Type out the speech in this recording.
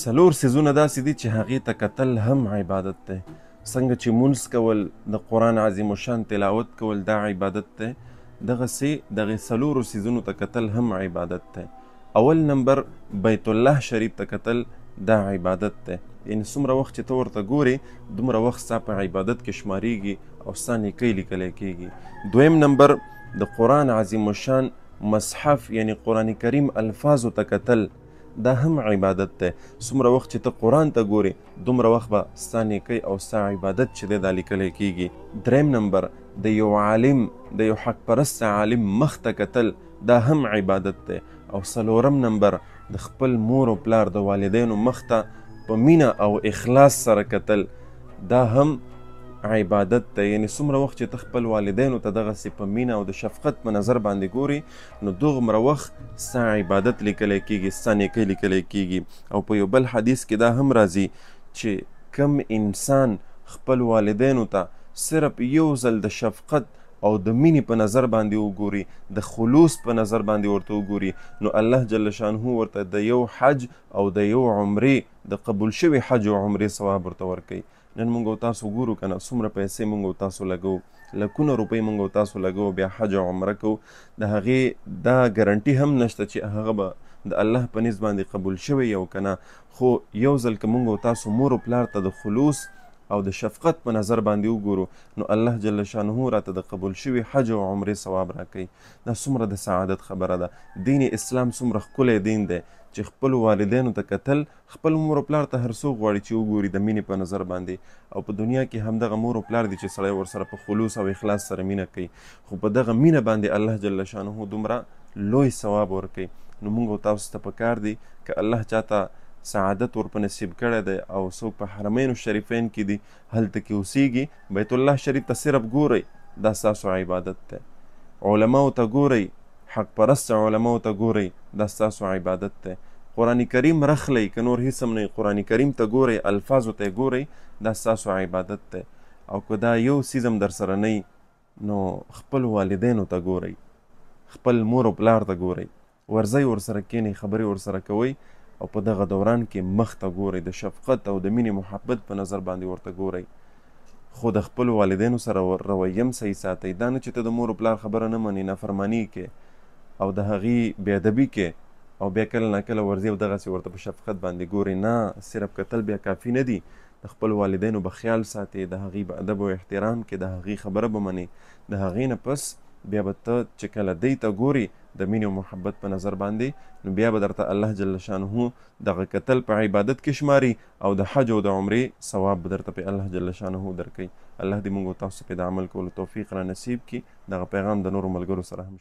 څلور څیزونه داسې دي چې هغې ته کتل هم عبادت دی. څنګه چې مونځ کول، د قرآن عظیم الشان تلاوت کول دا عبادت دی، دغسې دغې څلورو څیزونو ته کتل هم عبادت دی. اول نمبر بیت الله شریف ته کتل دا عبادت دی. یعنې څومره وخت چې ته ورته ګورې دومره وخت ستا په عبادت کې شمارېږي او ستا نیکۍ لیکلی کېږي. دویم نمبر د قرآن عظیم الشان مصحف یعنې قرآن کریم الفاظو ته کتل دا هم عبادت دی. څومره وخت چې ته قرآن ته ګورې دومره وخت به ستا نیکۍ او ستا عبادت چې دی دا لیکلی کېږي. دریم نمبر د یو عالم، د یو حق پرست عالم مخ ته کتل دا هم عبادت دی. او څلورم نمبر د خپل مور او پلار د والدینو مخ ته په مینه او اخلاص سره کتل دا هم عبادت دی. یعنې څومره وخت چې ته خپل والدینو ته دغسې په مینه او د شفقت په نظر باندې ګورې نو دوغمره وخت ستا عبادت لیکلی کېږي، ستا نیکۍ لیکلی کېږي. او په یو بل حدیث کې دا هم راځي چې کم انسان خپل والدینو ته صرف یو ځل د شفقت او د مینې په نظر باندې وګوري، د خلوص په نظر باندې ورته وګوري، نو الله جل شانه ورته د یو حج او د یو عمرې د قبول شوي حج او عمرې ثواب ورته ورکوي. نن مونږ او تاسو ګورو که نه څومره پیسې مونږ او تاسو لګو، لکونه روپۍ مونږ او تاسو لګو، بیا حج او عمره کوو، د هغې دا ګرنټي هم نشته چې هغه به د الله په نزد باندې قبول شوی او که نه. خو یو ځل که مونږ او تاسو مور او پلار ته د خلوص او د شفقت په نظر باندې وګورو نو الله جل شانه راته د قبول شوي حج او عمرې ثواب راکوي. دا څومره د سعادت خبره ده. دین اسلام څومره ښکلی دین دی چې خپلو والدینو ته کتل، خپل مور او پلار ته هر څوک غواړي چې وګوري د مینې په نظر باندې. او په دنیا کې همدغه مور او پلار دي چې سړی ورسره په خلوص او اخلاص سره مینه کوي، خو په دغه مینه باندې الله جل شانه دومره لوی ثواب ورکوي. نو مونږ او تاسو ته پکار دی که الله چاته سعادت ورپه نصیب کړی دی او څوک په حرمین شریفین کې دي هلته کې اوسیږي، بیت الله شریف ته صرف ګورئ دا ستاسو عبادت دی. علماو ته ګورئ، حق پرست علماو ته ګورئ دا ستاسو عبادت دی. قرآن کریم رخلی که نور هیڅ هم نه، قرآن کریم ته ګورئ، الفاظو ته ګورئ دا ستاسو عبادت دی. او که دا یو څیز هم در سره نه نو خپل والدینو ته ګورئ، خپل مور او پلار ته ګورئ، ورځئ ورسره کښېنئ، خبرې ورسره کوئ او په دغه دوران کې مخ ته ګورئ، د شفقت او د مینې محبت په نظر باندې ورته ګورئ. خو د خپلو والدینو سره رویه هم صحیح ساتئ. دا نه چې ته د مور او پلار خبره نه منې، نافرماني کې او د هغې بېادبي کې او بیا کله ناکله ورځي او دغسې ورته په شفقت باندې ګورئ. نه، صرف کتل بیا کافي نه دي. د خپلو والدینو به خیال ساتئ، د هغې به ادب او احترام کې د هغې خبره به منې. د هغې نه پس بیا به ته چې کله دی ته ګوري د مینې او محبت په نظر باندې نو بیا به درته الله جل شانه دغه کتل په عبادت کې شماري او د حج او د عمرې ثواب به درته په الله جل شانه درکوي. الله دې موږ او تاسو په د عمل کولو توفیق را نصیب کړي. دغه پیغام د نورو ملګرو سره هم